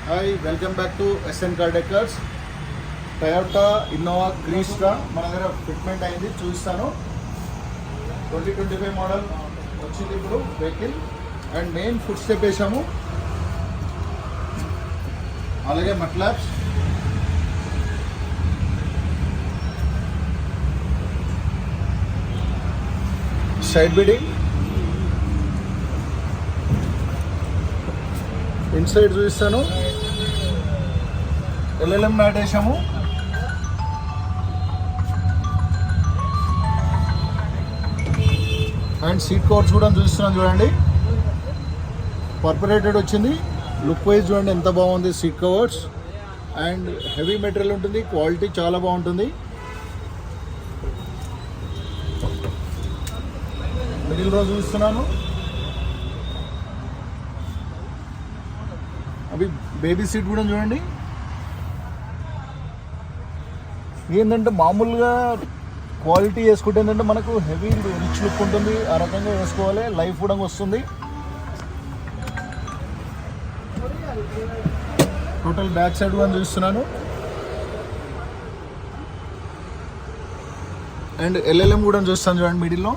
Hi, welcome back to S N car decors. Toyota Innova Crysta మన దగ్గర fitment అయింది, చూపిస్తాను. 2025 మోడల్ వచ్చింది ఇప్పుడు vehicle. And main foot step వేసాము, అలాగే మట్లాబ్స్, సైడ్ బిడింగ్, ఇన్సైడ్ చూపిస్తాను. ఎల్ఎల్ఎం మ్యాట్ వేసాము. అండ్ సీట్ కవర్స్ కూడా చూపిస్తున్నాను చూడండి, పర్పరేటెడ్ వచ్చింది. లుక్ వైజ్ చూడండి ఎంత బాగుంది seat covers. And heavy material ఉంటుంది, క్వాలిటీ చాలా బాగుంటుంది. మిడిల్ రో చూపిస్తున్నాను. అవి బేబీ సీట్ కూడా చూడండి. ఏంటంటే మామూలుగా క్వాలిటీ వేసుకుంటే ఏంటంటే మనకు హెవీ రిచ్ లుక్ ఉంటుంది, ఆ రకంగా వేసుకోవాలి. లైఫ్ కూడా వస్తుంది. టోటల్ బ్యాక్ సైడ్ కూడా చూస్తున్నాను. అండ్ ఎల్ఎల్ఎం కూడా చూస్తాను చూడండి మిడిల్లో.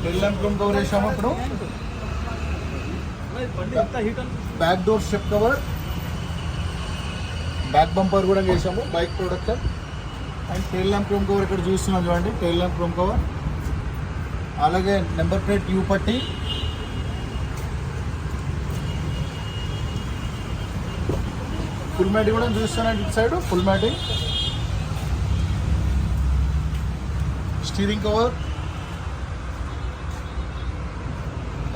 ఎల్ఎల్ఎం కవర్ వేసాము. ఇప్పుడు back door step cover, back bumper కూడా వేసాము, bike production. And tail lamp chrome cover ఇక్కడ చూస్తున్నాం చూడండి, టైల్ ల్యాంప్ క్రోమ్ కవర్. అలాగే నెంబర్ ప్లేట్ యూ పట్టి, ఫుల్ మ్యాటింగ్ కూడా చూస్తున్నాను. ఇటు side full matting, steering cover.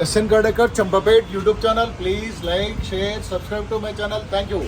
SN Car Decor Champapet YouTube channel. Please like, share, subscribe to my channel. Thank you.